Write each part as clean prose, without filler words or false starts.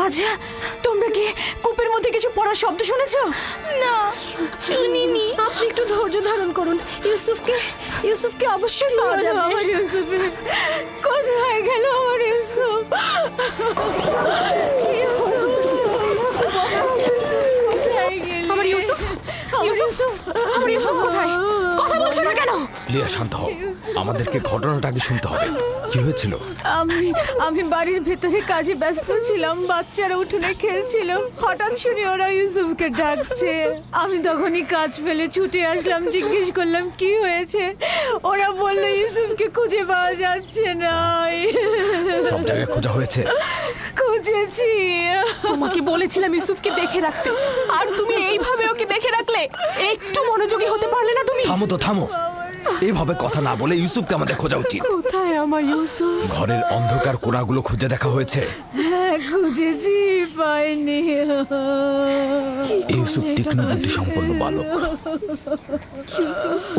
আচ্ছা, তোমরা কি কূপের মধ্যে কিছু পড়ার শব্দ শুনেছো? না, শুনিনি। আপনি একটু ধৈর্য ধারণ করুন। ইউসুফকে অবশ্যই পাওয়া যাবে। আমার ইউসুফ কোথায় গেল? আমার ইউসুফ আমার ইউসুফ, ইউসুফ, আমার ইউসুফ কোথায়? কথা বলছো না কেন? লিয়া, শান্ত হও। আমাদেরকে ঘটনাটা আগে শুনতে হবে। কি হয়েছিল? আমি বাড়ির ভেতরে কাজে ব্যস্ত ছিলাম, বাচ্চারা উঠোনে খেলছিল। হঠাৎ শুনি ওরা ইউসুফকে ডাকছে। আমি তখনই কাজ ফেলে ছুটে আসলাম, জিজ্ঞেস করলাম কি হয়েছে। ওরা বলল ইউসুফকে খুঁজে পাওয়া যাচ্ছে না। সব জায়গায় খোঁজা হয়েছে? খুঁজেছি। তোমাকে বলেছিলাম ইউসুফকে দেখে রাখতে, আর তুমি এইভাবে ওকে দেখে রাখলে। একটু মনোযোগী হতে পারলে না তুমি? থামো তো, থামো। এইভাবে কথা না বলে ইউসুফকে আমাদের খোঁজা উচিত। কোথায় আমার ইউসুফ? ঘরের অন্ধকার কোণাগুলো খুঁজে দেখা হয়েছে? হ্যাঁ, খুঁজেছি, পাইনি। ইউসুফ তীক্ষ্ণ বুদ্ধি সম্পন্ন বালক।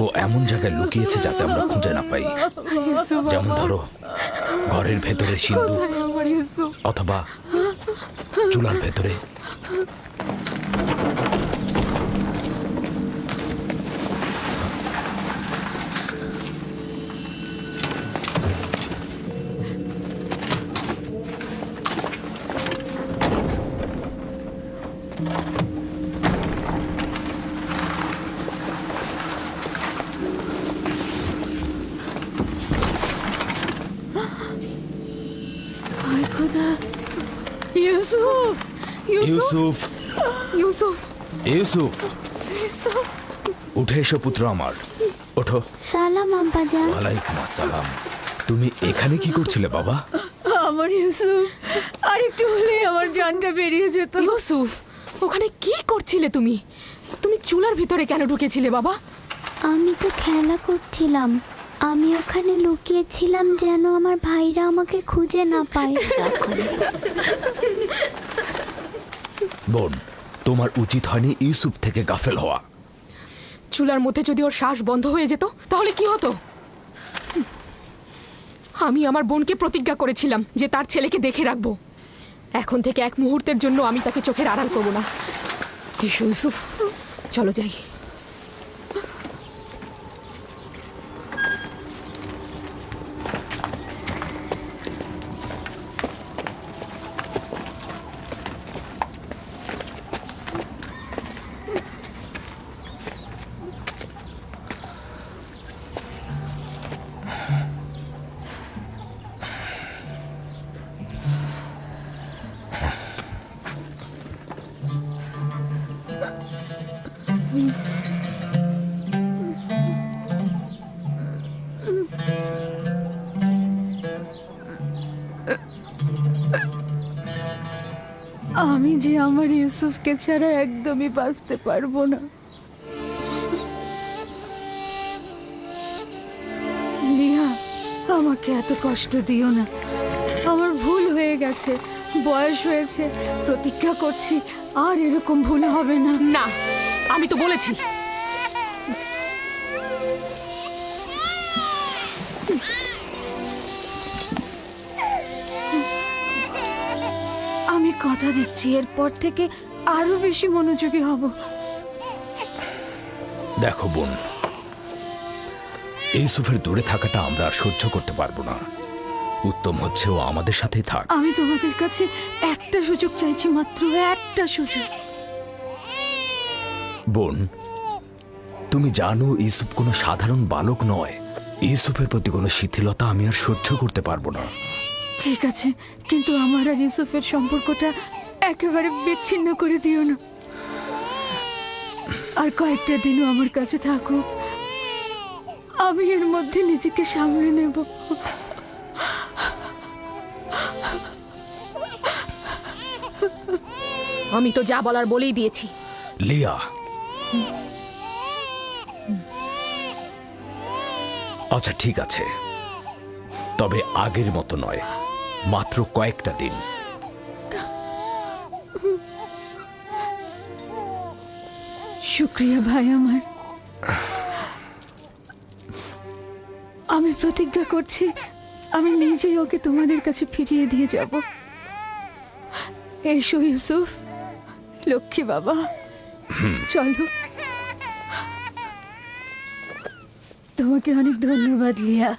ও এমন জায়গায় লুকিয়েছে যাতে আমরা খুঁজে না পাই। ইউসুফ যেমন ধরো, ঘরের ভেতরে সিন্ধু, কোথায় আমার ইউসুফ? অথবা চুলার ভেতরে। হায় খোদা! ইউসুফ! ইউসুফ, ইউসুফ, ইউসুফ, ইউসুফ! উঠে এসো পুত্র আমার, ওঠো। সালাম আব্বাজান। ওয়ালাইকুম আসসালাম। তুমি এখানে কি করছিলে বাবা? আমার ইউসুফ, আর একটু হলেই আমার জানটা বেরিয়ে যেত। ইউসুফ, ওখানে কি করছিলে তুমি? তুমি চুলার ভিতরে কেন ঢুকেছিলে বাবা? আমি তো খেলা করছিলাম। আমি ওখানে লুকিয়েছিলাম যেন আমার ভাইরা আমাকে খুঁজে না পায়। বোন, তোমার উচিত হয়নি ইউসুফ থেকে গাফেল হওয়া। চুলার মধ্যে যদি ওর শ্বাস বন্ধ হয়ে যেত তাহলে কি হতো? আমি আমার বোনকে প্রতিজ্ঞা করেছিলাম যে তার ছেলেকে দেখে রাখবো। এখন থেকে এক মুহূর্তের জন্য আমি তাকে চোখের আড়াল করবো না। এসো ইউসুফ, চলো যাই। আমি যে আমার ইউসুফকে ছাড়া একদমই বাঁচতে পারবো না। লিয়া, আমাকে এত কষ্ট দিও না। আমার ভুল হয়ে গেছে, বয়স হয়েছে। প্রতিজ্ঞা করছি আর এরকম ভুল হবে না। না, আমি তো বলেছি। আমি কথা দিচ্ছি এরপর থেকে আরো বেশি মনোযোগী হব। দেখো বোন, ইউসুফের দূরে থাকাটা আমরা আর সহ্য করতে পারবো না। উত্তম হচ্ছে ও আমাদের সাথেই থাক। আমি তোমাদের কাছে একটা সুযোগ চাইছি, মাত্র একটা সুযোগ। বোন, তুমি জানো ইউসুফ কোনো সাধারণ বালক নয়। ইউসুফের প্রতি কোনো শিথিলতা আমি আর সহ্য করতে পারবো না। ঠিক আছে, কিন্তু আমার আর ইউসুফের সম্পর্কটা একেবারে বিচ্ছিন্ন করে দিও না। আর কয়েকটা দিনও আমার কাছে থাকো, আমি এর মধ্যে নিজেকে সামলে নেব। আমি তো যা বলার বলেই দিয়েছি। লিয়া, আচ্ছা ঠিক আছে, তবে আগের মতো নয়, মাত্র কয়েকটা দিন। শুক্রিয়া ভাই আমার। আমি প্রতিজ্ঞা করছি আমি নিজেই ওকে তোমাদের কাছে ফিরিয়ে দিয়ে যাব। এসো ইউসুফ, লক্ষ্মী বাবা, চলো। তোমাকে অনেক ধন্যবাদ লিয়া,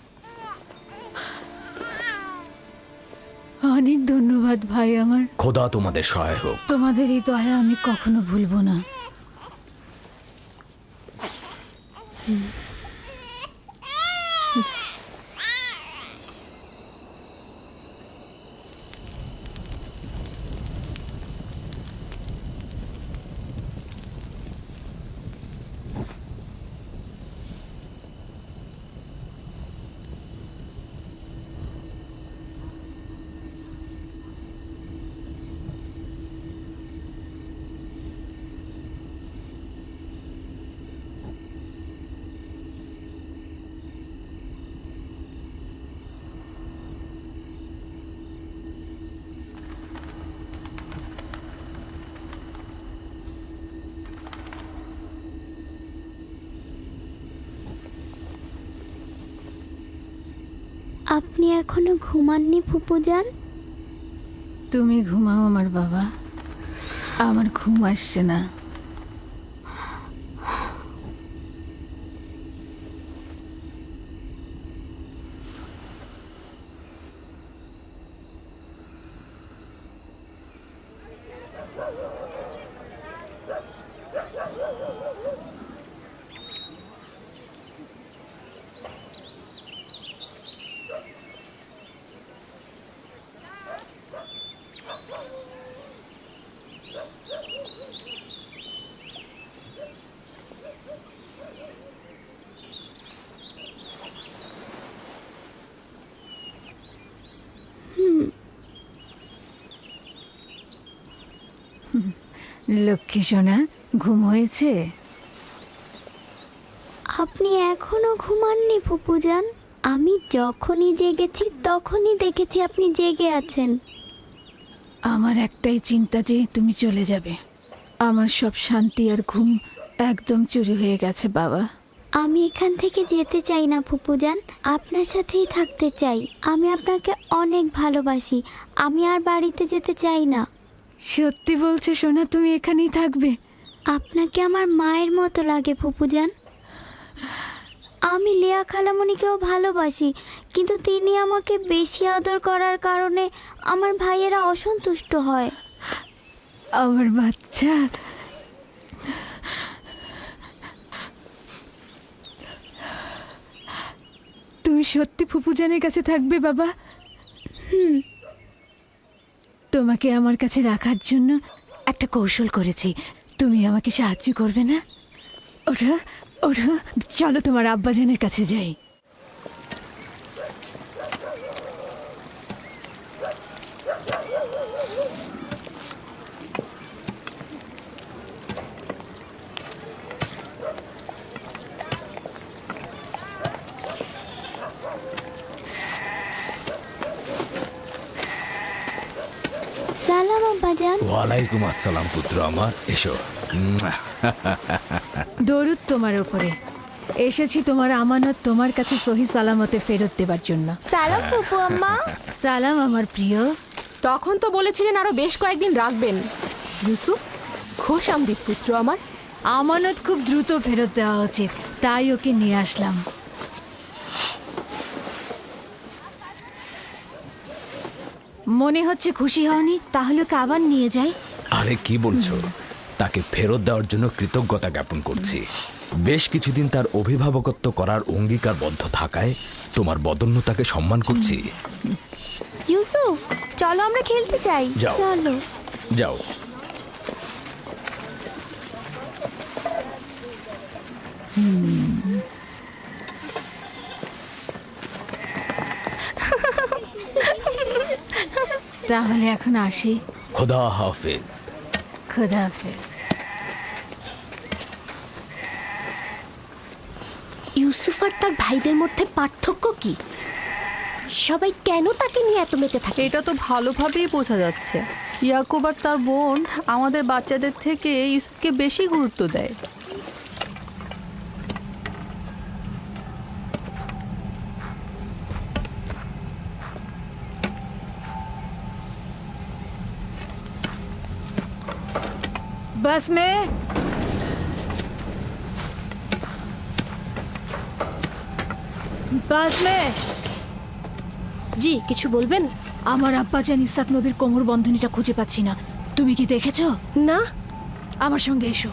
অনেক ধন্যবাদ ভাই আমার। খোদা তোমাদের সহায় হোক। তোমাদের এই দয়া আমি কখনো ভুলবো না। আপনি এখনো ঘুমাননি ফুপুজান? তুমি ঘুমাও আমার বাবা, আমার ঘুম আসছে না। লক্ষ্মী সোনা, ঘুম হয়েছে? আপনি এখনো ঘুমাননি ফুপুজান? আমি যখনই জেগেছি তখনই দেখেছি আপনি জেগে আছেন। আমার একটাই চিন্তা যে তুমি চলে যাবে। আমার সব শান্তি আর ঘুম একদম চুরি হয়ে গেছে বাবা। আমি এখান থেকে যেতে চাই না ফুপুজান, আপনার সাথেই থাকতে চাই। আমি আপনাকে অনেক ভালোবাসি, আমি আর বাড়িতে যেতে চাই না। সত্যি বলছো সোনা, তুমি এখানেই থাকবে? আপনাকে আমার মায়ের মতো লাগে ফুপুজান। আমি লিয়া খালামণিকেও ভালোবাসি, কিন্তু তিনি আমাকে বেশি আদর করার কারণে আমার ভাইয়েরা অসন্তুষ্ট হয়। আমার বাচ্চা, তুমি সত্যি ফুপুজানের কাছে থাকবে বাবা? তোমাকে আমার কাছে রাখার জন্য একটা কৌশল করেছি, তুমি আমাকে সাহায্য করবে না? ওঠো ওঠো, চলো তোমার আব্বাজানের কাছে যাই। সালাম আব্বাজান। ওয়ালাইকুম আসসালাম পুত্র আমার, এসো। দরুদ তোমার উপরে। এসেছি তোমার আমানত তোমার কাছে সহি সালামতে ফেরত দেবার জন্য। সালাম ফুপু আম্মা। সালাম আমার প্রিয়। তখন তো বলেছিলেন আরো বেশ কয়েকদিন রাখবেন। ইউসুফ, খোশ আমদিদ পুত্র আমার। আমানত খুব দ্রুত ফেরত দেওয়া উচিত, তাই ওকে নিয়ে আসলাম। মনে হচ্ছে খুশি হওনি, তাহলে ওকে আবার নিয়ে যাই। আরে কি বলছো? তাকে ফেরত দেওয়ার জন্য কৃতজ্ঞতা জ্ঞাপন করছি। বেশ কিছুদিন তার অভিভাবকত্ব করার অঙ্গীকারবদ্ধ থাকায় তোমার বদন্যতাকে সম্মান করছি। ইউসুফ, চলো আমরা খেলতে চাই। যাও। চলো। যাও। তাহলে এখন আসি। খোদা হাফেজ। খোদা হাফেজ। ইউসুফ আর তার ভাইদের মধ্যে পার্থক্য কি? সবাই কেন তাকে নিয়ে এত মেতে থাকে? এটা তো ভালোভাবেই বোঝা যাচ্ছে। ইয়াকুব আর তার বোন আমাদের বাচ্চাদের থেকে ইউসুফকে বেশি গুরুত্ব দেয়। बस में बस में জি কিছু বলবেন? আমার আব্বাজান ইসাক নবীর কোমর বন্ধনীটা খুঁজে পাচ্ছি না। তুমি কি দেখেছো? না। আমার সঙ্গে এসো।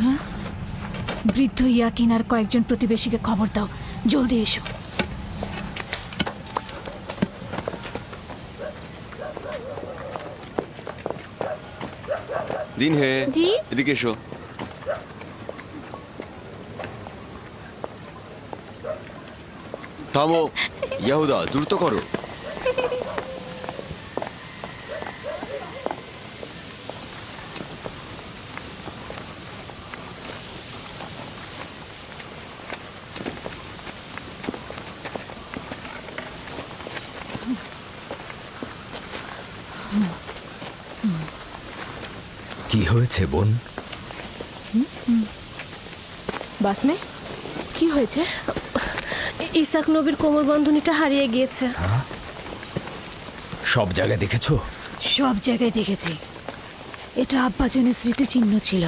হ্যাঁ, বৃদ্ধ ইয়াকিন আর কয়েকজন প্রতিবেশীকে খবর দাও, জলদি এসো। দিন হে জি? এদিকে এসো। থামো ইয়াহুদা, দ্রুত করো। কি হয়েছে বোন? বাসমে কি হয়েছে? ইসাক নবীর কোমর বন্ধনীটা হারিয়ে গিয়েছে। সব জায়গায় দেখেছো? সব জায়গায় দেখেছি। এটা আব্বাজানের স্মৃতিচিহ্ন ছিল।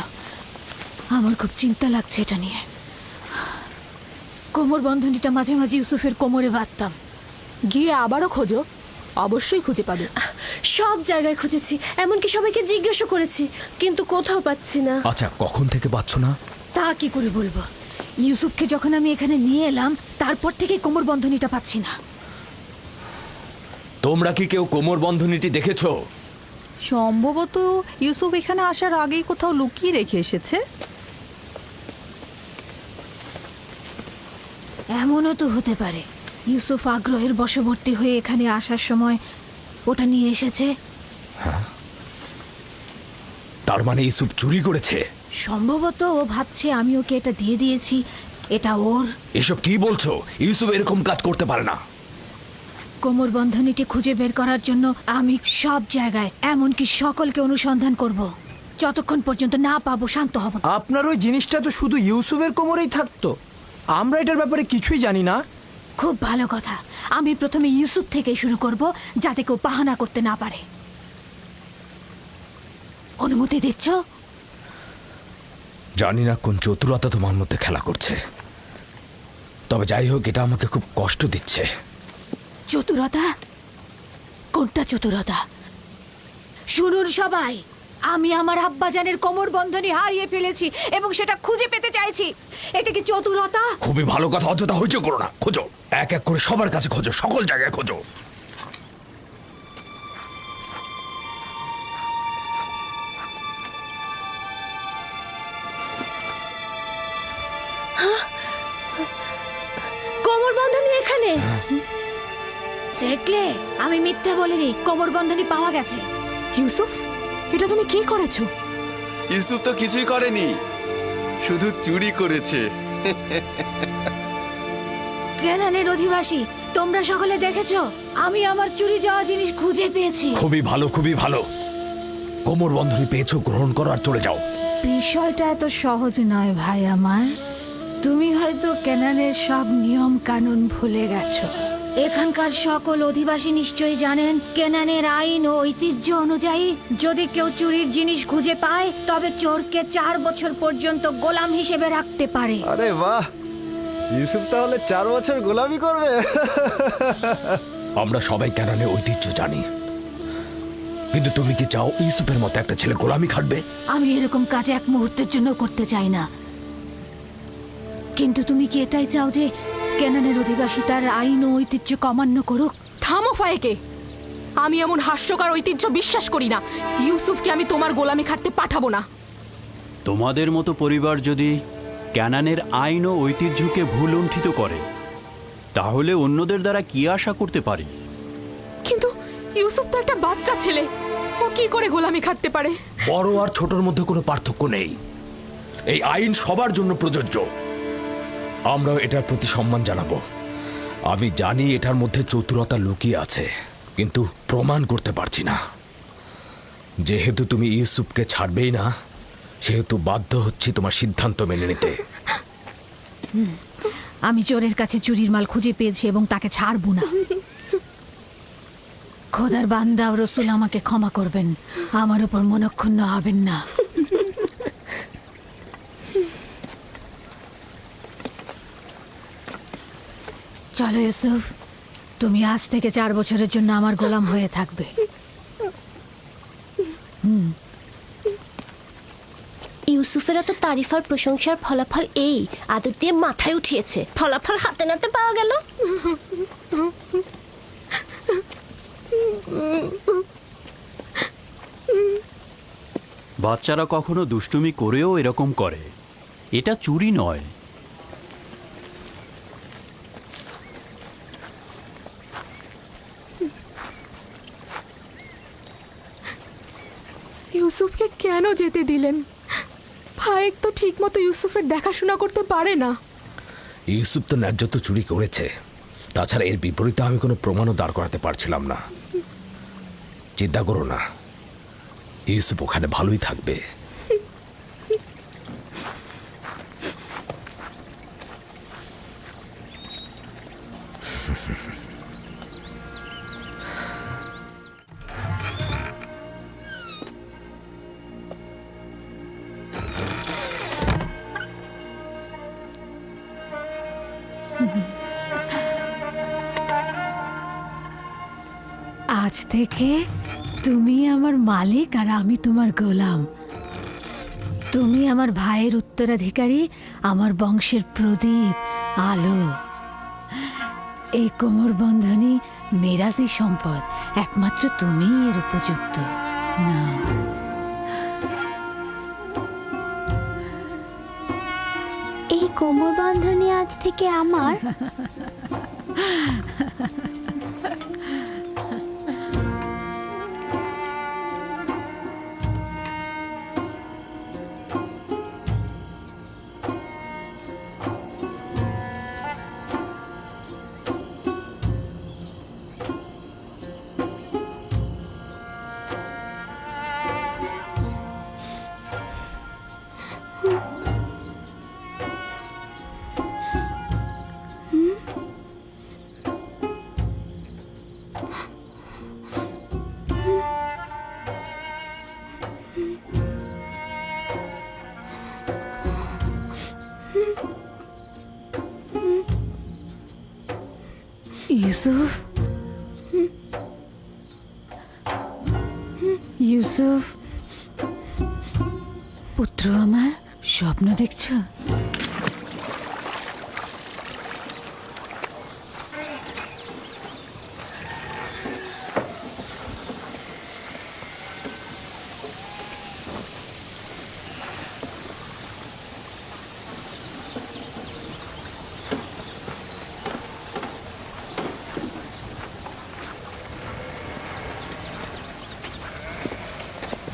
আমার খুব চিন্তা লাগছে এটা নিয়ে। কোমর বন্ধনীটা মাঝে মাঝে ইউসুফের কোমরে বাঁধতাম। গিয়ে আবারও খোঁজো, অবশ্যই খুঁজে পাবে। সব জায়গায় খুঁজেছি, এমনকি সবাইকে জিজ্ঞাসা করেছি, কিন্তু কোথাও পাচ্ছি না। আচ্ছা, কখন থেকে পাচ্ছ না? তা কি করে বলবো? ইউসুফকে যখন আমি এখানে নিয়ে এলাম তারপর থেকে কোমর বন্ধনীটা পাচ্ছি না। তোমরা কি কেউ কোমর বন্ধনীটি দেখেছো? সম্ভবত ইউসুফ এখানে আসার আগেই কোথাও লুকিয়ে রেখে এসেছে। এমনও তো হতে পারে ইউসুফ আগ্রহের বশবর্তী হয়ে এখানে আসার সময় ওটা নিয়ে এসেছে। তার মানে ইউসুফ চুরি করেছে? সম্ভবত ও ভাবছে আমি ওকে এটা দিয়ে দিয়েছি, এটা ওর। এসব কি বলছো? ইউসুফ এরকম কাজ করতে পারে না। কোমর বন্ধনীটি খুঁজে বের করার জন্য আমি সব জায়গায়, এমনকি সকলকে অনুসন্ধান করব। যতক্ষণ পর্যন্ত না পাবো শান্ত হব না। আপনার ওই জিনিসটা তো শুধু ইউসুফের কোমরেই থাকতো, আমরা এটার ব্যাপারে কিছুই জানি না। খুব ভালো কথা। আমি প্রথমে ইউসুফ থেকে শুরু করব, যাতে কেউ বাহানা করতে না পারে। অনুমতি দিচ্ছ? জানি না কোন চতুরতা তোমার মধ্যে খেলা করছে, তবে যাই হোক, এটা আমাকে খুব কষ্ট দিচ্ছে। চতুরতা? কোনটা চতুরতা? শুনুন সবাই, আমি আমার আব্বাজানের কোমর বন্ধনী হারিয়ে ফেলেছি এবং সেটা খুঁজে পেতে চাইছি। এটা কি চতুরতা? খুবই ভালো কথা, অযথা হইচই করো না। খোঁজো, এক এক করে সবার কাছে খোঁজো, সকল জায়গায় খোঁজো। কোমর বন্ধনী এখানে। দেখলে, আমি মিথ্যে বলিনি, কোমর বন্ধনী পাওয়া গেছে। ইউসুফ, এটা তুমি কি করেছো? ইউসুফ তো কিছুই করেনি, শুধু চুরি করেছে। কেনানের অধিবাসী, তোমরা সকলে দেখেছো আমি আমার চুরি যাওয়া জিনিস খুঁজে পেয়েছি। খুবই ভালো, খুবই ভালো। কোমর বন্ধনী পেয়েছো, গ্রহণ করো আর চলে যাও। বিষয়টা এত সহজ নয় ভাই আমার। তুমি হয়তো কেনানের সব নিয়ম কানুন ভুলে গেছো। এখানকার সকল অধিবাসী নিশ্চয়ই জানেন কেনানের আইন ও ঐতিহ্য অনুযায়ী যদি কেউ চুরির জিনিস খুঁজে পায় তবে চোরকে 4 বছর পর্যন্ত গোলাম হিসেবে রাখতে পারে। আরে বাহ, ইউসুফ তাহলে 4 বছর গোলামি করবে। আমরা সবাই কেনানের ঐতিহ্য জানি, কিন্তু তুমি কি চাও ইউসুফের মতো একটা ছেলে গোলামি খাটবে? আমি এরকম কাজ এক মুহূর্তের জন্য করতে চাই না, কিন্তু তুমি কি এটাই চাও যে কেনানের অধিবাসী তার আইন ও ঐতিহ্য অমান্য করুক? থামো ফায়েকে, আমি এমন হাস্যকর ঐতিহ্য বিশ্বাস করি না। ইউসুফকে আমি তোমার গোলামি খাটতে পাঠাবো না। তোমাদের মতো পরিবার যদি ক্যানানের আইন ও ঐতিহ্যকে ভুল লুণ্ঠিত করে, তাহলে অন্যদের দ্বারা কি আশা করতে পারি? কিন্তু ইউসুফ তো একটা বাচ্চা ছেলে, ও কি করে গোলামি খাটতে পারে? বড় আর ছোটর মধ্যে কোনো পার্থক্য নেই। এই আইন সবার জন্য প্রযোজ্য। আমরাও এটার প্রতি সম্মান জানাবো। আমি জানি এটার মধ্যে চতুরতা লুকিয়ে আছে, কিন্তু প্রমাণ করতে পারছি না। যেহেতু তুমি ইউসুফকে ছাড়বেই না, সেহেতু বাধ্য হচ্ছি তোমার সিদ্ধান্ত মেনে নিতে। আমি চোরের কাছে চুরির মাল খুঁজে পেয়েছি এবং তাকে ছাড়বো না। খোদার বান্দা ও রসুল আমাকে ক্ষমা করবেন, আমার উপর মনক্ষুণ্ণ হবেন না। চলো ইউসুফ, তুমি আজ থেকে 4 বছরের জন্য আমার গোলাম হয়ে থাকবে। ইউসুফের এত তারিফ আর প্রশংসার ফলাফল এই আদর দিয়ে মাথায় উঠিয়েছে, ফলাফল হাতে নাতে পাওয়া গেল। বাচ্চারা কখনো দুষ্টুমি করেও এরকম করে, এটা চুরি নয়। ইউসুফকে কেন যেতে দিলেন? ফায়েক তো ঠিক মতো ইউসুফের দেখাশোনা করতে পারে না। ইউসুফ তো ন্যায্য তো চুরি করেছে, তাছাড়া এর বিপরীতে আমি কোনো প্রমাণও দাঁড় করাতে পারছিলাম না। চিন্তা করো না, ইউসুফ ওখানে ভালোই থাকবে। আজ থেকে তুমি আমার মালিক আর আমি তোমার গোলাম। তুমি আমার ভাইয়ের উত্তরাধিকারী, আমার বংশের প্রদীপ, আলো। এই কোমর বন্ধনী মেরাজি সম্পদ, একমাত্র তুমিই এর উপযুক্ত। না, এই কোমর বন্ধনী আজ থেকে আমার। ইউসুফ, ইউসুফ পুত্র আমার, স্বপ্ন দেখছো?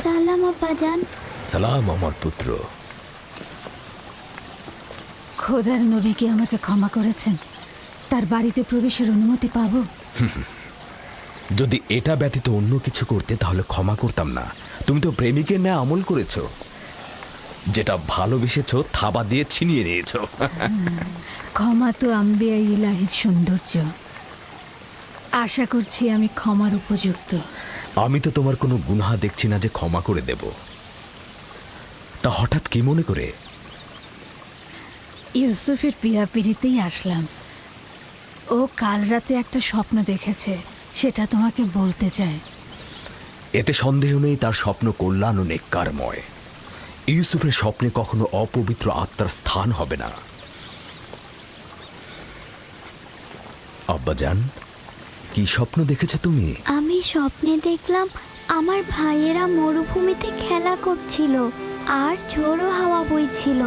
সালাম আব্বাজান। সালাম আমার পুত্র। খোদার নবী কি আমাকে ক্ষমা করেছেন? তার বাড়িতে প্রবেশের অনুমতি পাবো? যদি এটা ব্যতীত অন্য কিছু করতে তাহলে ক্ষমা করতাম না। তুমি তো প্রেমিকের ন্যায় আমল করেছো, যেটা ভালোবেসেছো থাবা দিয়ে ছিনিয়ে নিয়েছো। ক্ষমা তো আম্বিয়া ইলাহির সৌন্দর্য। আশা করছি আমি ক্ষমার উপযুক্ত। আমি তো তোমার কোনো গুনাহ দেখছি না যে ক্ষমা করে দেব। তা হঠাৎ কি মনে করে? ইউসুফের পিড়িতেই আসলাম। ও কাল রাতে একটা স্বপ্ন দেখেছে, সেটা তোমাকে বলতে চায়। এতে সন্দেহ নেই তার স্বপ্ন কল্যাণ ও নেককারময়। ইউসুফের স্বপ্নে কখনো অপবিত্র আত্মার স্থান হবে না। আব্বাজান, কি স্বপ্ন দেখেছো তুমি? আমি স্বপ্নে দেখলাম আমার ভাইয়েরা মরুভূমিতে খেলা করছিল আর ঝোড়ো হাওয়া বইছিল।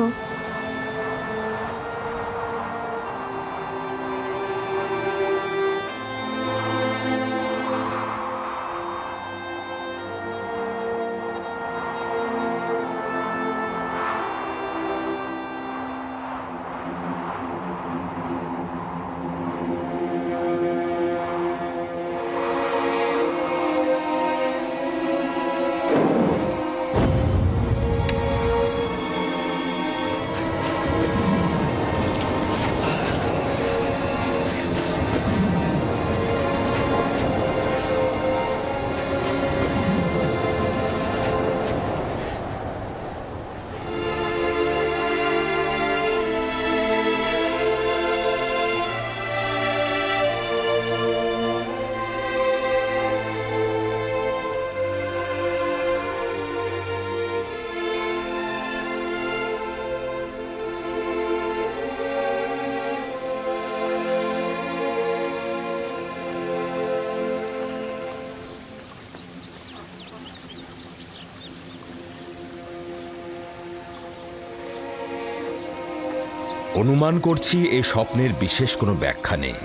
অনুমান করছি এই স্বপ্নের বিশেষ কোনো ব্যাখ্যা নেই।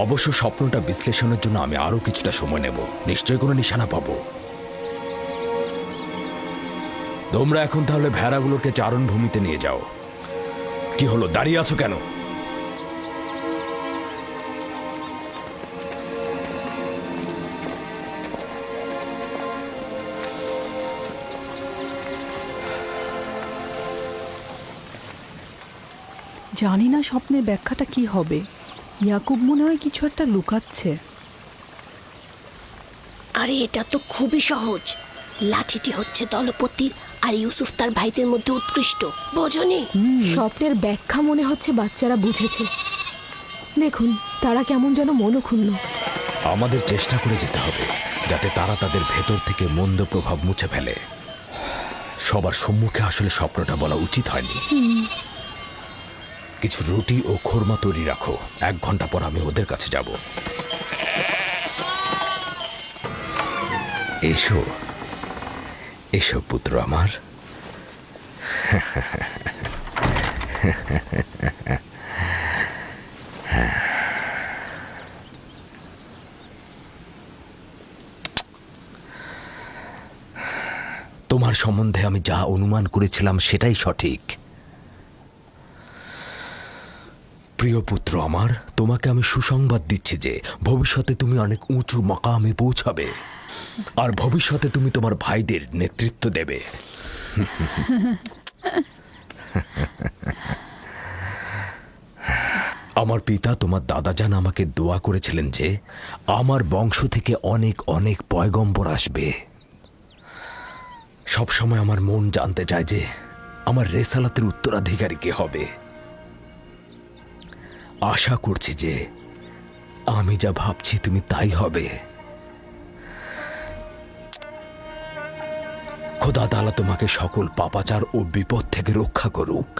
অবশ্য স্বপ্নটা বিশ্লেষণের জন্য আমি আরো কিছুটা সময় নেব, নিশ্চয়ই কোনো নিশানা পাবো। তোমরা এখন তাহলে ভেড়াগুলোকে চারণভূমিতে নিয়ে যাও। কি হলো, দাঁড়িয়ে আছো কেন? জানি না স্বপ্নের ব্যাখ্যাটা কি হবে। ইয়াকুব মনে হয় কিছু একটা লুকাচ্ছে। আরে এটা তো খুবই সহজ। লাঠিটি হচ্ছে দলপতির আর ইউসুফ তার ভাইদের মধ্যে উৎকৃষ্ট, বোঝনি? স্বপ্নের ব্যাখ্যা মনে হচ্ছে বাচ্চারা বুঝেছে। দেখুন তারা কেমন যেন মনক্ষুণ্ণ। আমাদের চেষ্টা করে যেতে হবে যাতে তারা তাদের ভেতর থেকে মন্দ প্রভাব মুছে ফেলে। সবার সম্মুখে আসলে স্বপ্নটা বলা উচিত হয়নি। কিছু রুটি ও খোরমা তৈরি রাখো, 1 ঘন্টা পর আমি ওদের কাছে যাব। এসো এসো পুত্র আমার। তোমার সম্বন্ধে আমি যা অনুমান করেছিলাম সেটাই সঠিক। প্রিয় পুত্র আমার, তোমাকে আমি সুসংবাদ দিচ্ছি যে ভবিষ্যতে তুমি অনেক উঁচু মাকামে পৌঁছাবে, আর ভবিষ্যতে তুমি তোমার ভাইদের নেতৃত্ব দেবে। আমার পিতা তোমার দাদাজান আমাকে দোয়া করেছিলেন যে আমার বংশ থেকে অনেক অনেক পয়গম্বর আসবে। সবসময় আমার মন জানতে চায় যে আমার রেসালাতের উত্তরাধিকারী কে হবে। আশা করছি যে আমি যা ভাবছি তুমি তাই হবে। খোদা তাআলা তোমাকে সকল পাপাচার ও বিপদ থেকে রক্ষা করুক।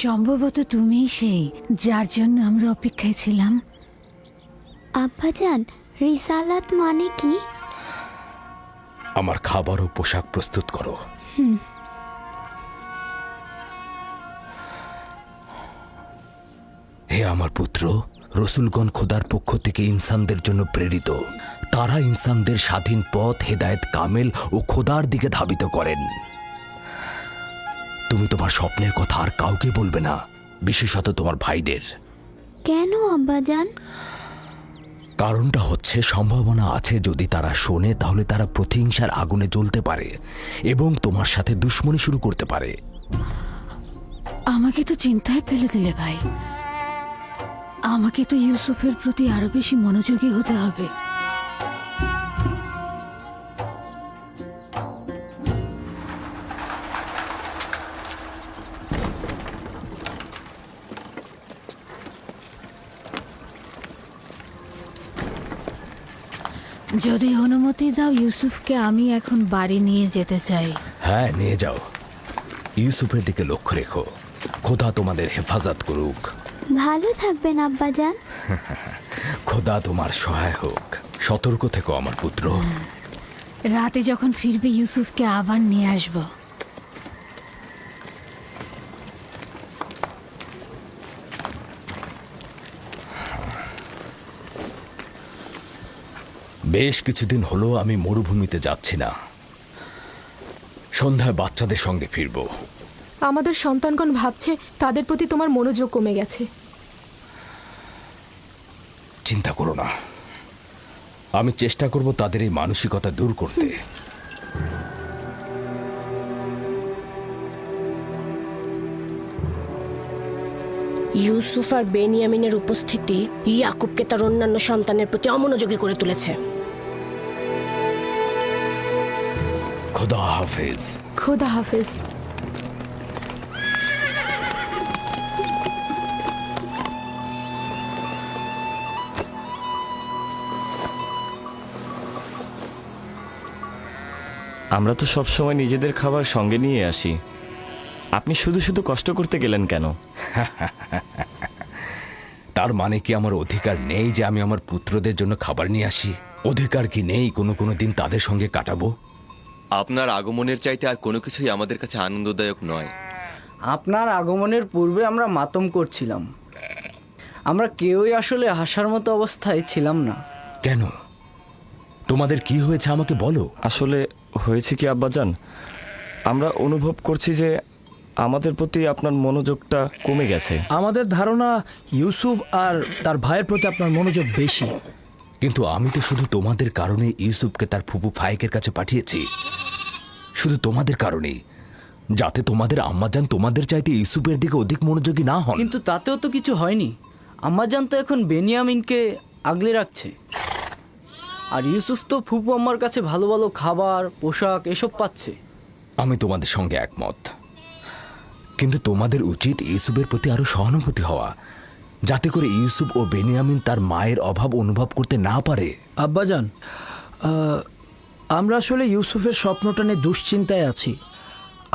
সম্ভবত তুমিই সেই যার জন্য আমরা অপেক্ষায় ছিলাম। আব্বাজান, রিসালাত মানে কি? আমার খাবার ও পোশাক প্রস্তুত করো। হে আমার পুত্র, রসুলগণ খোদার পক্ষ থেকে ইনসানদের জন্য প্রেরিত। তারা ইনসানদের স্বাধীন পথ, হেদায়েত কামেল ও খোদার দিকে ধাবিত করেন। তুমি তোমার স্বপ্নের কথা আর কাউকে বলবে না, বিশেষত তোমার ভাইদের। কেন আব্বাজান? কারণটা হচ্ছে সম্ভাবনা আছে যদি তারা শোনে তাহলে তারা প্রতিহিংসার আগুনে জ্বলতে পারে এবং তোমার সাথে দুশ্মনী শুরু করতে পারে। আমাকে তো চিন্তায় ফেলে দিলে ভাই। আমাকে তো ইউসুফের প্রতি আরো বেশি মনোযোগী হতে হবে। যদি অনুমতি দাও ইউসুফকে আমি এখন বাড়ি নিয়ে যেতে চাই। হ্যাঁ, নিয়ে যাও। ইউসুফের দিকে লক্ষ্য রেখো। খোদা তোমাদের হেফাজত করুক। ভালো থাকবেন আব্বাজান। খোদা তোমার সহায় হোক। সতর্ক থেকো আমার পুত্র। রাতে যখন ফিরবে ইউসুফকে আবার নিয়ে আসবো। বেশ কিছুদিন হলো আমি মরুভূমিতে যাচ্ছি না। সন্ধ্যায় বাচ্চাদের সঙ্গে ফিরব। আমাদের সন্তানগণ ভাবছে তাদের প্রতি তোমার মনোযোগ কমে গেছে। চিন্তা করো না, আমি চেষ্টা করব তাদের এই মানসিকতা দূর করতে। ইউসুফ আর বেনিয়ামিনের উপস্থিতি ইয়াকুবকে তার অন্যান্য সন্তানের প্রতি অমনোযোগী করে তুলেছে। খোদা হাফেজ। খোদা হাফেজ। আমরা তো সব সময় নিজেদের খাবার সঙ্গে নিয়ে আসি, আপনি শুধু শুধু কষ্ট করতে গেলেন কেন? তার মানে কি আমার অধিকার নেই যে আমি আমার পুত্রদের জন্য খাবার নিয়ে আসি? অধিকার কি নেই কোনো কোনো দিন তাদের সঙ্গে কাটাবো? আপনার আগমনের চাইতে আর কোনো কিছুই আমাদের কাছে আনন্দদায়ক নয়। আপনার আগমনের পূর্বে আমরা মাতম করছিলাম। আমরা কেউই আসলে হাসার মতো অবস্থায় ছিলাম না। কেন? তোমাদের কি হয়েছে আমাকে বলো। আসলে হয়েছে কি আব্বাজান, আমরা অনুভব করছি যে আমাদের প্রতি আপনার মনোযোগটা কমে গেছে। আমাদের ধারণা ইউসুফ আর তার ভাইয়ের প্রতি আপনার মনোযোগ বেশি। কিন্তু আমি তো শুধু তোমাদের কারণে ইউসুফকে তার ফুপু ফায়েকের কাছে পাঠিয়েছি, শুধু তোমাদের কারণেই, যাতে তোমাদের আম্মাজান তোমাদের চাইতে ইউসুফের দিকে অধিক মনোযোগী না হন। কিন্তু তাতেও তো কিছু হয়নি। আম্মাজান তো এখন বেনিয়ামিনকে আগলে রাখছে, আর ইউসুফ তো ফুপু আম্মার কাছে ভালো ভালো খাবার, পোশাক এসব পাচ্ছে। আমি তোমাদের সঙ্গে একমত, কিন্তু তোমাদের উচিত ইউসুফের প্রতি আরো সহানুভূতি হওয়া, যাতে করে ইউসুফ ও বেনিয়ামিন তার মায়ের অভাব অনুভব করতে না পারে। আব্বাজান, আমরা আসলে ইউসুফের স্বপ্নটা নিয়ে দুশ্চিন্তায় আছি।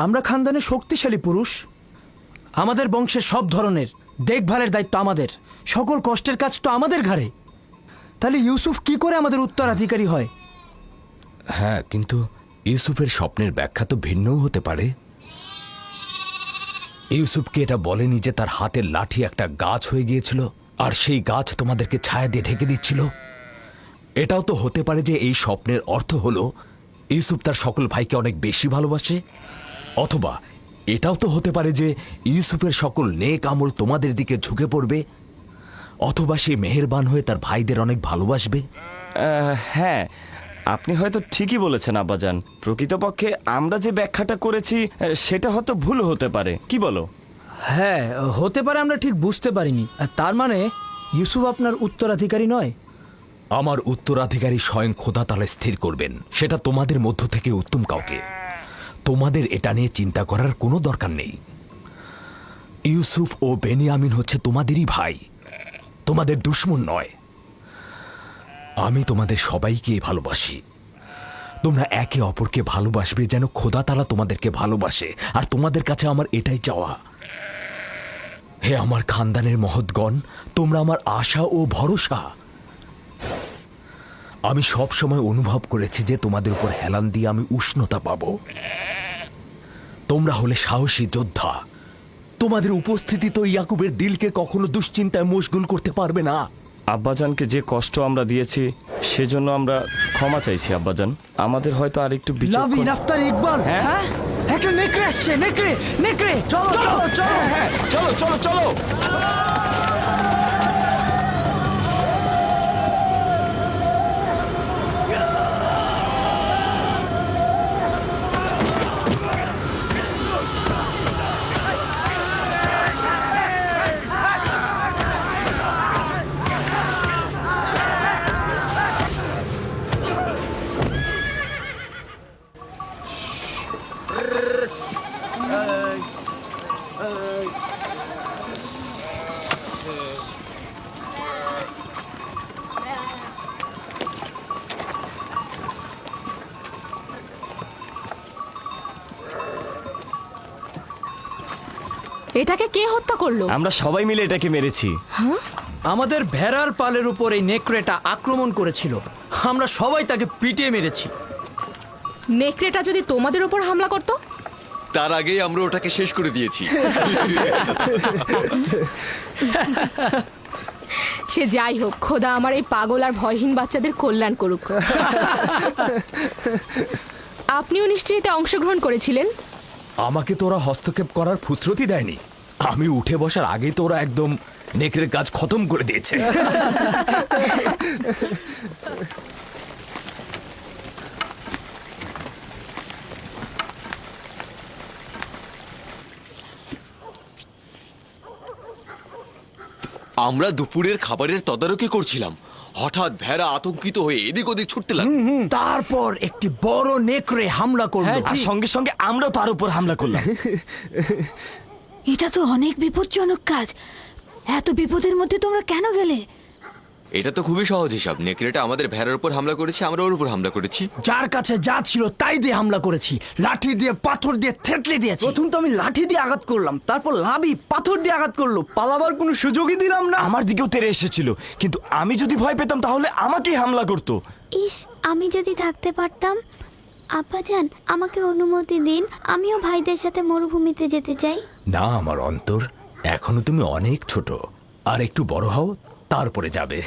আমরা খানদানে শক্তিশালী পুরুষ, আমাদের বংশের সব ধরনের দেখভালের দায়িত্ব আমাদের, সকল কষ্টের কাজ তো আমাদের ঘাড়ে। তাহলে ইউসুফ কি করে আমাদের উত্তরাধিকারী হয়? হ্যাঁ, কিন্তু ইউসুফের স্বপ্নের ব্যাখ্যা তো ভিন্নও হতে পারে। ইউসুফকে এটা বলেনি যে তার হাতের লাঠি একটা গাছ হয়ে গিয়েছিল, আর সেই গাছ তোমাদেরকে ছায়া দিয়ে ঢেকে দিচ্ছিল। এটাও তো হতে পারে যে এই স্বপ্নের অর্থ হলো ইউসুফ তার সকল ভাইকে অনেক বেশি ভালোবাসে, অথবা এটাও তো হতে পারে যে ইউসুফের সকল নেক আমল তোমাদের দিকে ঝুঁকে পড়বে, অথবা সে মেহেরবান হয়ে তার ভাইদের অনেক ভালোবাসবে। হ্যাঁ, আপনি হয়তো ঠিকই বলেছেন আব্বাজান। প্রকৃতপক্ষে আমরা যে ব্যাখ্যাটা করেছি সেটা হয়তো ভুল হতে পারে, কি বলো? হ্যাঁ, হতে পারে, আমরা ঠিক বুঝতে পারিনি। তার মানে ইউসুফ আপনার উত্তরাধিকারী নয়? আমার উত্তরাধিকারী স্বয়ং খোদা তাআলা স্থির করবেন, সেটা তোমাদের মধ্য থেকে উত্তম কাউকে। তোমাদের এটা নিয়ে চিন্তা করার কোনো দরকার নেই। ইউসুফ ও বেনিয়ামিন হচ্ছে তোমাদেরই ভাই, তোমাদের দুশমন নয়। আমি তোমাদের সবাইকে ভালোবাসি। তোমরা একে অপরকে ভালোবাসবে যেন খোদা তাআলা তোমাদেরকে ভালোবাসে, আর তোমাদের কাছে আমার এটাই চাওয়া। হে আমার খানদানের মহৎগণ, তোমরা আমার আশা ও ভরসা। আমি সব সময় অনুভব করেছি যে তোমাদের উপর হেলান দিয়ে আমি উষ্ণতা পাবো। তোমরা হলে সাহসী যোদ্ধা। তোমাদের উপস্থিতি তো ইয়াকুবের দিলকে কখনো দুশ্চিন্তায় মশগুল করতে পারবে না। আব্বাজানকে যে কষ্ট আমরা দিয়েছি সেজন্য আমরা ক্ষমা চাইছি আব্বাজান। আমাদের হয়তো আরেকটু লাভিন, আফতার, ইকবাল, হ্যাঁ, একটা নেকড়ে আসছে। নেকড়ে, নেকড়ে, চলো চলো চলো, হ্যাঁ, চলো চলো চলো। এটাকে কে হত্যা করলো? আমরা সবাই মিলে এটাকে মেরেছি। আমাদের ভেড়ার পালের উপর এই নেকড়েটা আক্রমণ করেছিল, আমরা সবাই তাকে পিটিয়ে মেরেছি। নেকড়েটা যদি তোমাদের উপর হামলা করতো? তার আগেই আমরা ওটাকে শেষ করে দিয়েছি। সে যাই হোক, খোদা আমার এই পাগল আর ভয়হীন বাচ্চাদের কল্যাণ করুক। আপনিও নিশ্চয়ই এতে অংশগ্রহণ করেছিলেন? আমাকে তোরা হস্তক্ষেপ করার ফুসরতি দেয়নি। আমি উঠে বসার আগেই তোরা একদম নেকড়ের কাজ খতম করে দিয়েছে। আমরা দুপুরের খাবারের তদারকি করছিলাম, হঠাৎ ভেড়া আতঙ্কিত হয়ে এদিক ওদিক ছুটতে লাগলো। তারপর একটি বড় নেকড়ে হামলা করলো, আর সঙ্গে সঙ্গে আমরাও তার উপর হামলা করলাম। এটা তো অনেক বিপজ্জনক কাজ। এত বিপদের মধ্যে তোমরা কেন গেলে? এটা তো খুবই সহজ হিসাব। নেকড়েটা আমাদের ভেড়ার উপর হামলা করেছে, আমরা ওর উপর হামলা করেছি। যার কাছে যা ছিল তাই দিয়ে হামলা করেছি, লাঠি দিয়ে, পাথর দিয়ে থেতলে দিয়েছি। প্রথম তো আমি লাঠি দিয়ে আঘাত করলাম, তারপর লাভি পাথর দিয়ে আঘাত করলো। পালাবার কোনো সুযোগই দিলাম না। আমার দিকেও তেড়ে এসেছিল, কিন্তু আমি যদি ভয় পেতাম তাহলে আমাকেই হামলা করতো। ইস, আমি যদি থাকতে পারতাম। আব্বাজান, আমাকে অনুমতি দিন, আমিও ভাইদের সাথে মরুভূমিতে যেতে চাই। না আমার অন্তর, এখনো তুমি অনেক ছোট, আর একটু বড় হও তারপরে যাবে।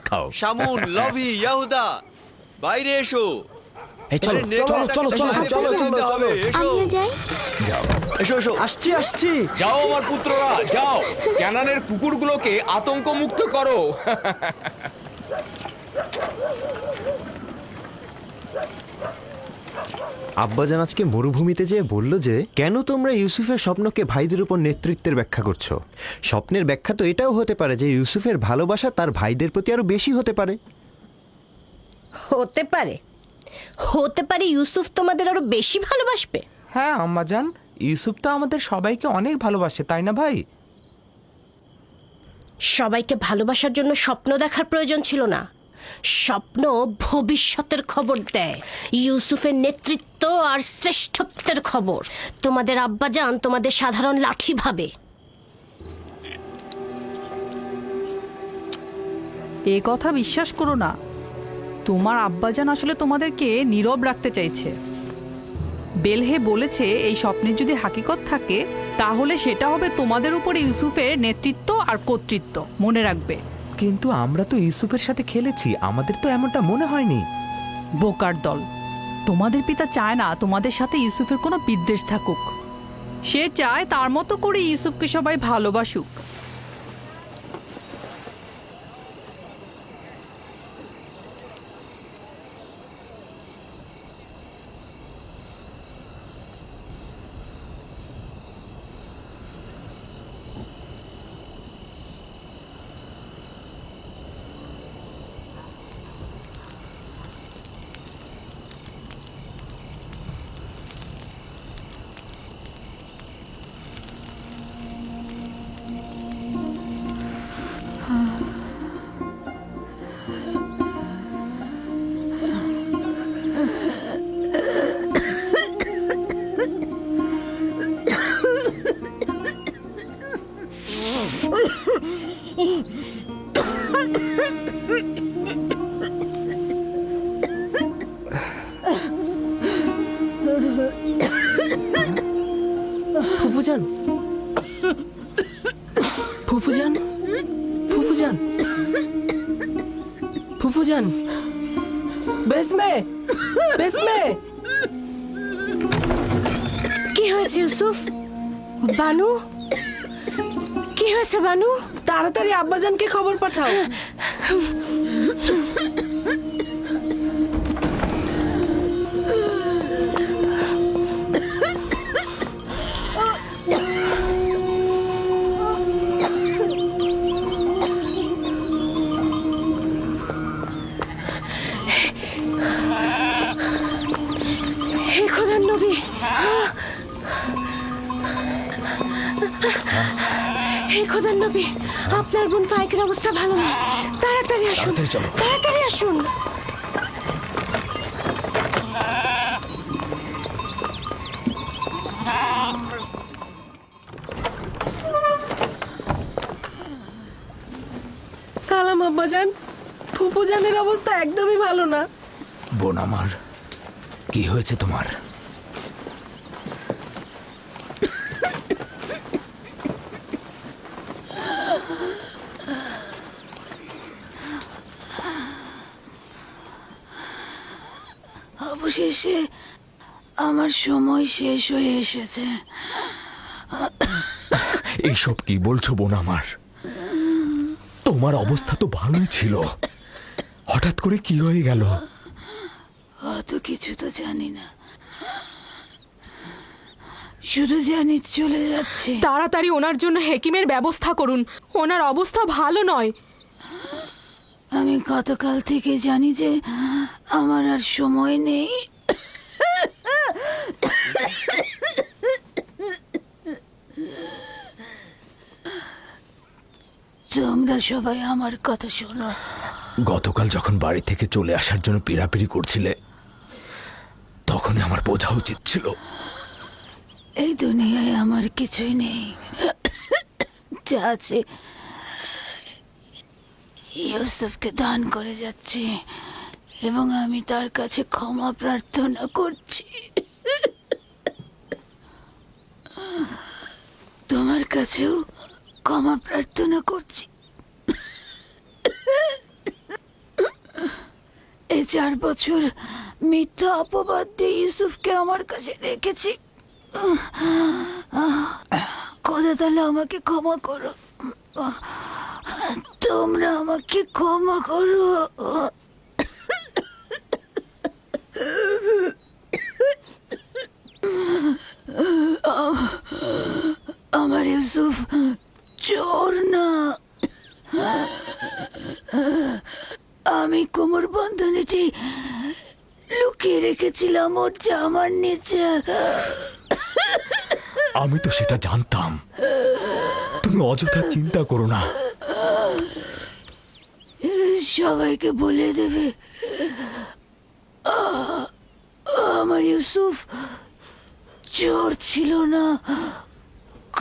খাও। শামুন, লভি, ইয়াহুদা, বাইরে এসো। এই চলো আরে, নেকড়েটাকে চলো চলো চলো বাইরে চলো ফেলে দিতে হবে। এসো আমিও যাই। যাও এসো এসো। আসছি। যাও আমার পুত্ররা, যাও ক্যানানের কুকুরগুলোকে আতঙ্ক মুক্ত করো। আব্বাজান আজকে মরুভূমিতে যেয়ে বলল যে কেন তোমরা ইউসুফের স্বপ্নকে ভাইদের উপর নেতৃত্বের ব্যাখ্যা করছো। স্বপ্নের ব্যাখ্যা তো এটাও হতে পারে যে ইউসুফের ভালোবাসা তার ভাইদের প্রতি আরো বেশি হতে পারে। হতে পারে, হতে পারে ইউসুফ তোমাদের আরো বেশি ভালোবাসবে। হ্যাঁ আম্মাজান, ইউসুফ তো আমাদের সবাইকে অনেক ভালোবাসে, তাই না ভাই? সবাইকে ভালোবাসার জন্য স্বপ্ন দেখার প্রয়োজন ছিল না। স্বপ্ন ভবিষ্যতের খবর দেয়, ইউসুফের নেতৃত্ব আর শ্রেষ্ঠত্বের খবর। তোমাদের আব্বাজান তোমাদের সাধারণ লাঠি ভাবে। এ কথা বিশ্বাস করো না। তোমার আব্বাজান আসলে তোমাদেরকে নীরব রাখতে চাইছে। বেলহে বলেছে এই স্বপ্নের যদি হাকিকত থাকে তাহলে সেটা হবে তোমাদের উপরে ইউসুফের নেতৃত্ব আর কর্তৃত্ব। মনে রাখবে। কিন্তু আমরা তো ইউসুফের সাথে খেলেছি, আমাদের তো এমনটা মনে হয়নি। বোকার দল, তোমাদের পিতা চায় না তোমাদের সাথে ইউসুফের কোনো বিদ্বেষ থাকুক। সে চায় তার মতো করে ইউসুফকে সবাই ভালোবাসুক। ফুফুজান, ফুফুজান, ফুফুজান, ফুফুজান, বেসমে, বেসমে। কি হয়েছে ইউসুফ? বানু, কি হয়েছে বানু? তাড়াতাড়ি আব্বাজানকে খবর পাঠাও। হে খোদার নবী, হে খোদার নবী, আপনার বোন ফাইকের অবস্থা ভালো না। তাড়াতাড়ি আসুন, তাড়াতাড়ি আসুন। সালাম আব্বাজান, ফুফুজানের অবস্থা একদমই ভালো না। বোন আমার, কি হয়েছে তোমার? অবশেষে আমার সময় শেষ হয়ে এসেছে। এইসব কি বলছো বোন আমার? তোমার অবস্থা তো ভালোই ছিল, হঠাৎ করে কি হয়ে গেল? অত কিছু তো জানি না, শুধু জানি চলে যাচ্ছে। তাড়াতাড়ি ওনার জন্য হেকিমের ব্যবস্থা করুন, ওনার অবস্থা ভালো নয়। আমি গতকাল থেকে জানি যে আমার আর সময় নেই। তোমরা সবাই আমার কথা শোনো। গতকাল যখন বাড়ি থেকে চলে আসার জন্য পিড়াপিড়ি করছিলে, তখনই আমার বোঝা উচিত ছিল এই দুনিয়ায় আমার কিছুই নেই, যা আছে ইউসুফকে দান করে যাচ্ছি। এবং আমি তার কাছে ক্ষমা প্রার্থনা করছি। তোমার কাছেও ক্ষমা প্রার্থনা করছি। এই 4 বছর মিথ্যা অপবাদ দিয়ে ইউসুফকে আমার কাছে রেখেছি। খোদা তাহলে আমাকে ক্ষমা করো, তোমরা আমাকে ক্ষমা করো। আমার ইউসুফ চোর না। আমি কোমর বন্ধনীটি লুকিয়ে রেখেছিলাম ওর জামার নিচে। আমি তো সেটা জানতাম। তুমি অযথা চিন্তা করো না। সবাইকে বলে দেবে আমার ইউসুফ চোর ছিল না,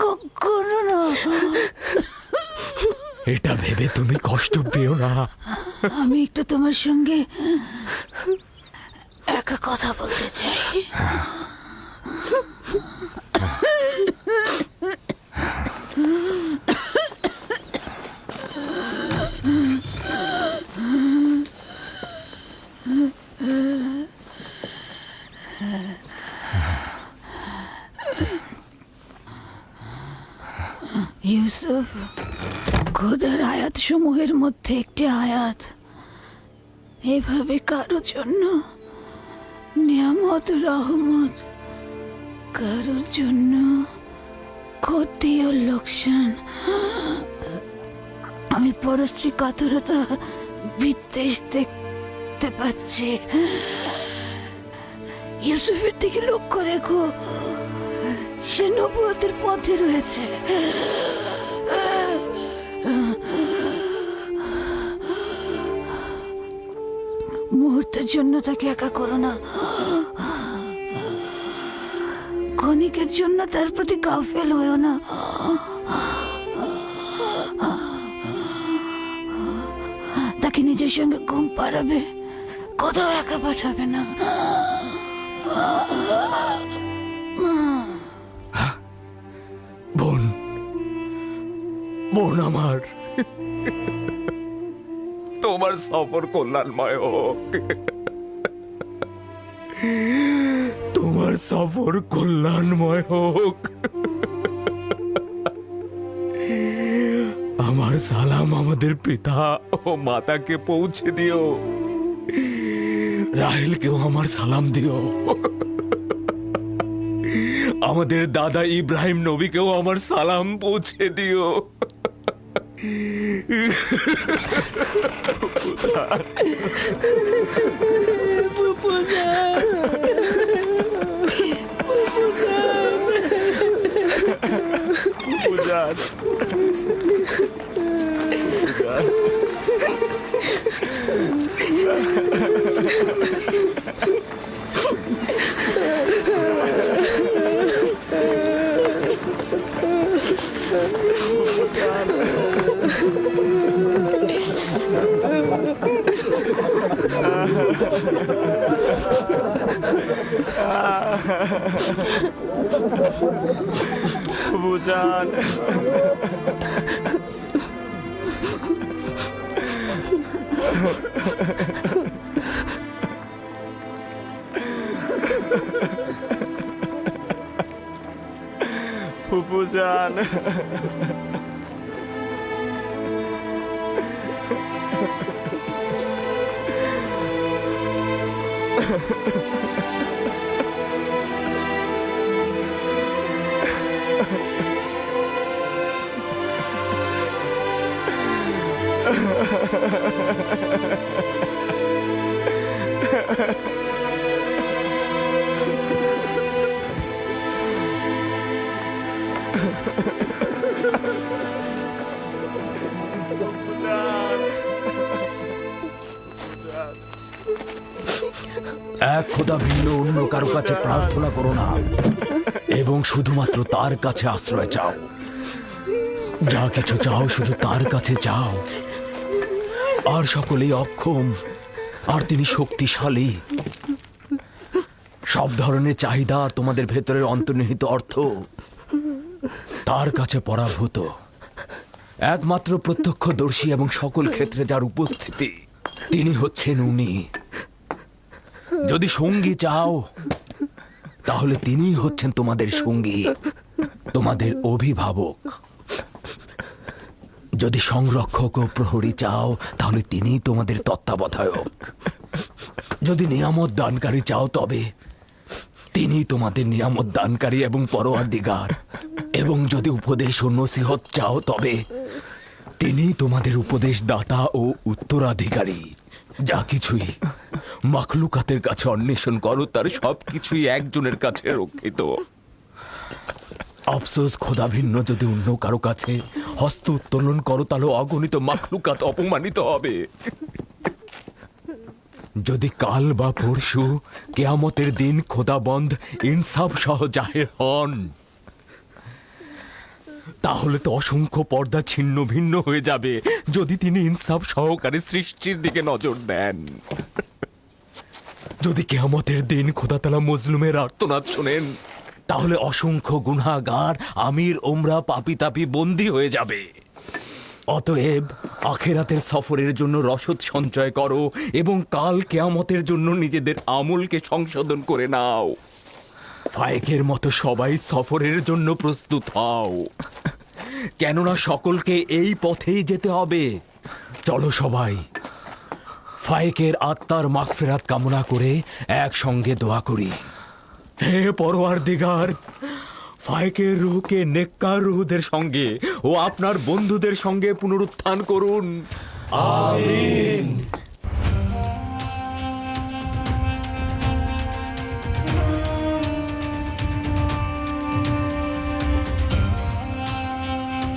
কখনো না। এটা ভেবে তুমি কষ্ট পেও না। আমি একটু তোমার সঙ্গে একা কথা বলতে চাই। ইউসুফ, খোদার আয়াত সমূহের মধ্যে একটি আয়াত এভাবে কারোর জন্য নিয়ামত রহমত, কারোর জন্য ক্ষতি ও লোকসান। আমি পরশ্রী কাতরতা বিদ্বেষ দেখতে পাচ্ছি। ইউসুফের দিকে লক্ষ্য রেখো, সে নবুয়তের পথে রয়েছে। মুহূর্তের জন্য তাকে একা করো না। ক্ষণিকের জন্য তার প্রতি গাফেল হয়েও না। তাকে নিজের সঙ্গে ঘুম পাড়াবে, কোথাও একা পাঠাবে না। বোন, বোন আমার, তোমার সফর কল্যাণময় হোক। তোমার সফর কল্যাণময় হোক। আমার সালাম আমাদের পিতা ও মাতাকে পৌঁছে দিও। রাহেলকেও আমার সালাম দিও। আমাদের দাদা ইব্রাহিম নবীকেও আমার সালাম পৌঁছে দিও। বুঝান, ফুপুজান, এক খোদা ভিন্ন অন্য কারো কাছে প্রার্থনা করো না এবং শুধুমাত্র তার কাছে আশ্রয় চাও। যা কিছু চাও শুধু তার কাছে চাও। আর সকলেই অক্ষম আর তিনি শক্তিশালী। সব ধরনের চাহিদা, তোমাদের ভেতরের অন্তর্নিহিত অর্থ তার কাছে পরাভূত। একমাত্র প্রত্যক্ষদর্শী এবং সকল ক্ষেত্রে যার উপস্থিতি, তিনি হচ্ছেন উনি। যদি সঙ্গী চাও তাহলে তিনিই হচ্ছেন তোমাদের সঙ্গী, তোমাদের অভিভাবক। যদি সংরক্ষক ও প্রহরী চাও তাহলে তিনিই তোমাদের তত্ত্বাবধায়ক। যদি নিয়ামত দানকারী চাও তবে তিনি তোমাদের নিয়ামত দানকারী এবং পরওয়ারদিগার। এবং যদি উপদেশ ও নসিহত চাও তবে তিনি তোমাদের উপদেশ দাতা ও উত্তরাধিকারী। যা কিছুই মাখলুকাতের কাছে অন্বেষণ করো তার সবকিছুই একজনের কাছে রক্ষিত। আফসোস, খোদা ভিন্ন যদি অন্য কারো কাছে হস্ত উত্তোলন করো তাহলে অগণিত মাখলুকাত অপমানিত হবে। যদি কাল বা পরশু কেয়ামতের দিন খোদাবন্ধ ইনসাফ সহ জাহের হন তাহলে তো অসংখ্য পর্দা ছিন্ন ভিন্ন হয়ে যাবে যদি তিনি ইনসাফ সহকারে সৃষ্টির দিকে নজর দেন। যদি কেয়ামতের দিন খোদাতালা মজলুমের আর্তনাদ শোনেন তাহলে অসংখ্য গুনাহগার, আমির, ওমরা, পাপি তাপি বন্দী হয়ে যাবে। অতএব আখেরাতের সফরের জন্য রসদ সঞ্চয় করো এবং কাল কেয়ামতের জন্য নিজেদের আমলকে সংশোধন করে নাও। ফায়েকের মতো সবাই সফরের জন্য প্রস্তুত হও, কেননা সকলকে এই পথেই যেতে হবে। চলো সবাই ফায়েকের আত্মার মাগফিরাত কামনা করে একসঙ্গে দোয়া করি। হে পরওয়ারদিগার, ফায়েকের রূহকে নেককার রূহদের সঙ্গে ও আপনার বন্ধুদের সঙ্গে পুনরুত্থান করুন। আমিন।